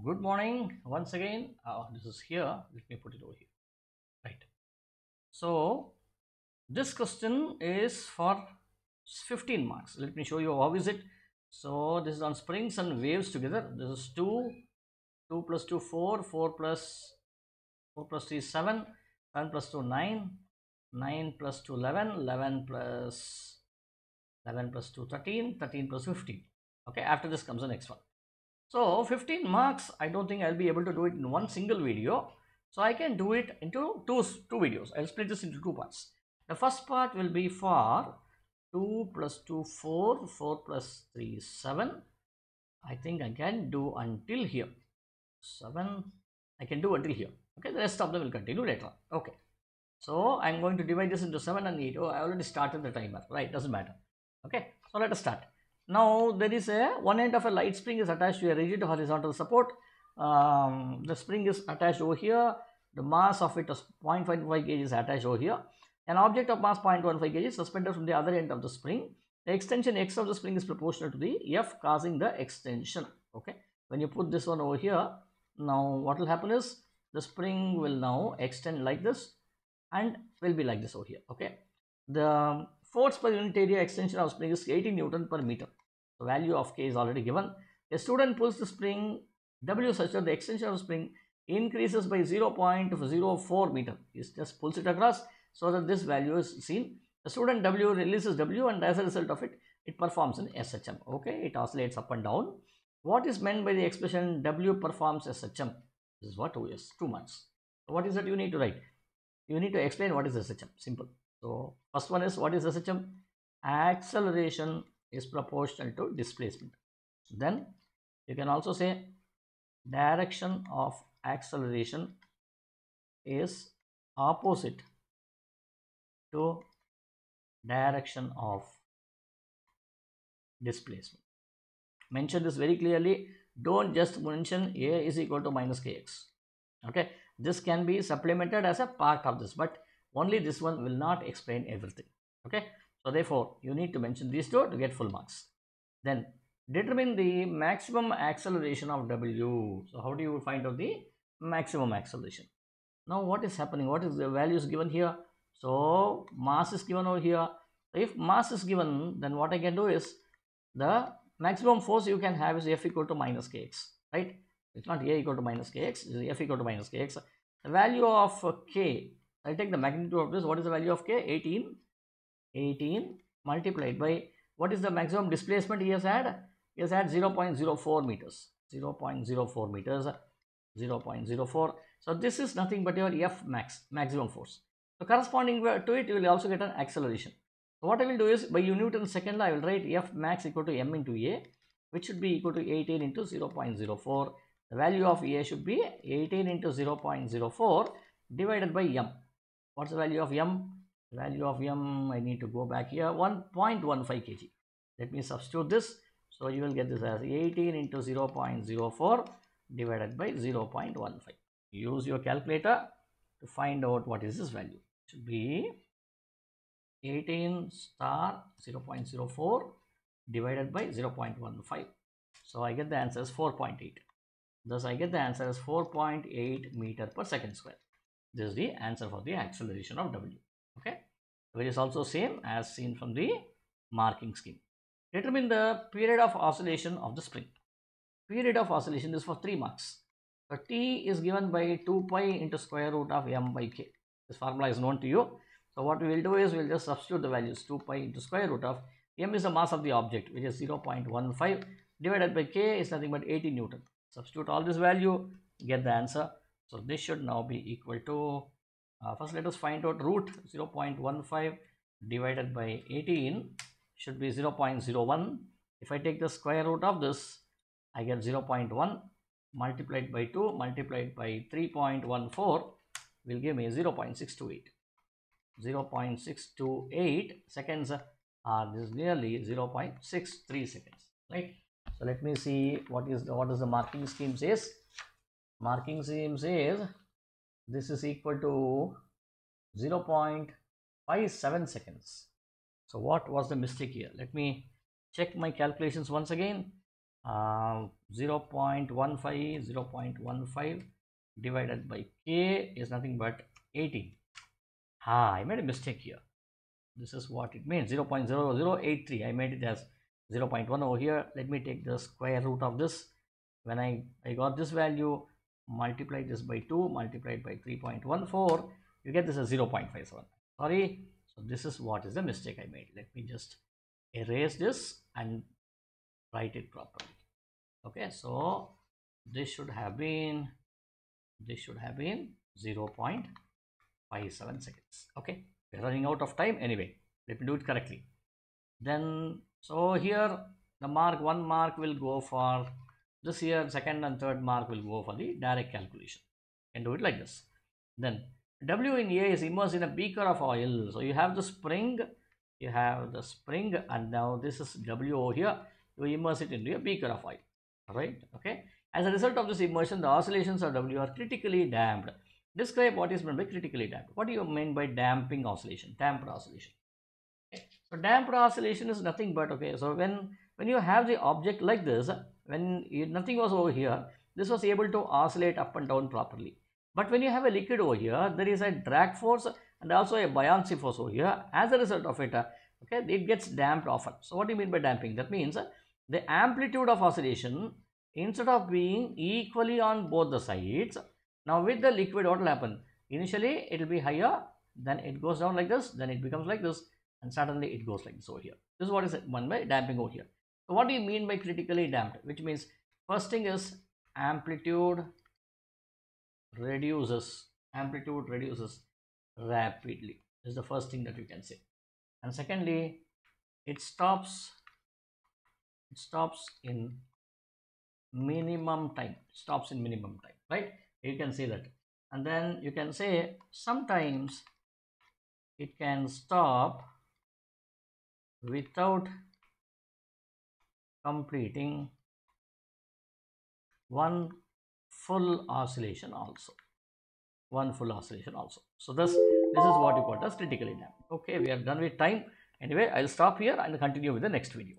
Good morning once again. This is here. Let me put it over here. Right. So this question is for 15 marks. Let me show you how is it. So this is on springs and waves together. This is 2, 2 plus 2, 4, 4 plus 4 plus 3, 7, 7 plus 2, 9, 9 plus 2, 11, 11 plus 11 plus 2, 13, 13 plus 15. Okay, after this comes the next one. So 15 marks, I don't think I'll be able to do it in one single video. So I can do it into two videos. I'll split this into two parts. The first part will be for 2 plus 2, 4, 4 plus 3, 7. I think I can do until here. 7, I can do until here. Okay, the rest of them will continue later on. Okay. So I'm going to divide this into 7 and 8. Oh, I already started the timer. Right, doesn't matter. Okay, so let us start. Now there is one end of a light spring is attached to a rigid horizontal support. The spring is attached over here. The mass of it is 0.55 kg is attached over here. An object of mass 0.15 kg is suspended from the other end of the spring. The extension x of the spring is proportional to the F causing the extension. Okay, when you put this one over here, now what will happen is the spring will now extend like this and will be like this over here. Okay, the force per unit area extension of spring is 80 Newton per meter. The value of K is already given. A student pulls the spring W such that the extension of the spring increases by 0.04 meter. He just pulls it across so that this value is seen. The student W releases W, and as a result of it, it performs an SHM. Okay, it oscillates up and down. What is meant by the expression W performs SHM? This is what 2 is, 2 marks. So what is that you need to write? You need to explain what is SHM. Simple. So first one is, what is SHM? Acceleration is proportional to displacement. Then you can also say direction of acceleration is opposite to direction of displacement. Mention this very clearly. Don't just mention A is equal to minus kx. Okay, this can be supplemented as a part of this, but only this one will not explain everything. Okay, so therefore you need to mention these two to get full marks. Then determine the maximum acceleration of W. So how do you find out the maximum acceleration? Now what is happening? What is the values given here? So mass is given over here. So if mass is given, then what I can do is the maximum force you can have is F equal to minus kx, right? It's not A equal to minus kx, it's F equal to minus kx. The value of K, I take the magnitude of this. What is the value of K? 18 multiplied by, what is the maximum displacement he has had? He has had 0.04 meters. 0.04 meters, 0.04. So this is nothing but your F max, maximum force. So corresponding to it, you will also get an acceleration. So what I will do is, by Newton's second law, I will write F max equal to m into A, which should be equal to 18 into 0.04. The value of A should be 18 into 0.04 divided by m. What's the value of m? The value of m, I need to go back here, 1.15 kg. Let me substitute this. So you will get this as 18 into 0.04 divided by 0.15. Use your calculator to find out what is this value. It should be 18 star 0.04 divided by 0.15. So I get the answer as 4.8. Thus I get the answer as 4.8 meter per second square. This is the answer for the acceleration of W. Okay, which is also same as seen from the marking scheme. Determine the period of oscillation of the spring. Period of oscillation is for 3 marks. So T is given by 2 pi into square root of m by k. This formula is known to you. So what we will do is, we will just substitute the values. 2 pi into square root of m is the mass of the object, which is 0.15 divided by k is nothing but 80 Newton. Substitute all this value, get the answer. So this should now be equal to, first let us find out root. 0.15 divided by 18 should be 0.01. If I take the square root of this, I get 0.1 multiplied by 2 multiplied by 3.14 will give me 0.628. 0.628 seconds, this is nearly 0.63 seconds, right? So let me see what is the marking scheme says. Marking scheme says this is equal to 0.57 seconds. So what was the mistake here? Let me check my calculations once again. 0.15, 0.15 divided by k is nothing but 18. I made a mistake here. This is what it means, 0.0083. I made it as 0.1 over here. Let me take the square root of this. When I got this value, multiply this by 2, multiplied by 3.14, you get this as 0.57. Sorry, so this is what is the mistake I made. Let me just erase this and write it properly. Okay, so this should have been 0.57 seconds. Okay, we're running out of time anyway. Let me do it correctly. Then, so here the one mark will go for this here, second and third mark will go for the direct calculation. You can do it like this. Then W in A is immersed in a beaker of oil. So you have the spring, and now this is W over here. You immerse it into a beaker of oil. Right? Okay. As a result of this immersion, the oscillations of W are critically damped. Describe what is meant by critically damped. What do you mean by damping oscillation? Damped oscillation. Okay. So damped oscillation is nothing but, okay, so when you have the object like this, when nothing was over here, this was able to oscillate up and down properly. But when you have a liquid over here, there is a drag force and also a buoyancy force over here. As a result of it, okay, it gets damped often. So what do you mean by damping? That means the amplitude of oscillation, instead of being equally on both the sides, now with the liquid, what will happen? Initially it will be higher, then it goes down like this, then it becomes like this, and suddenly it goes like this over here. This is what is meant by damping over here. So what do you mean by critically damped? Which means first thing is amplitude reduces rapidly. This is the first thing that you can say. And secondly, it stops in minimum time. Right? You can say that. And then you can say sometimes it can stop without completing one full oscillation also. So this is what you call as critically damped. Okay, we are done with time. Anyway, I'll stop here and continue with the next video.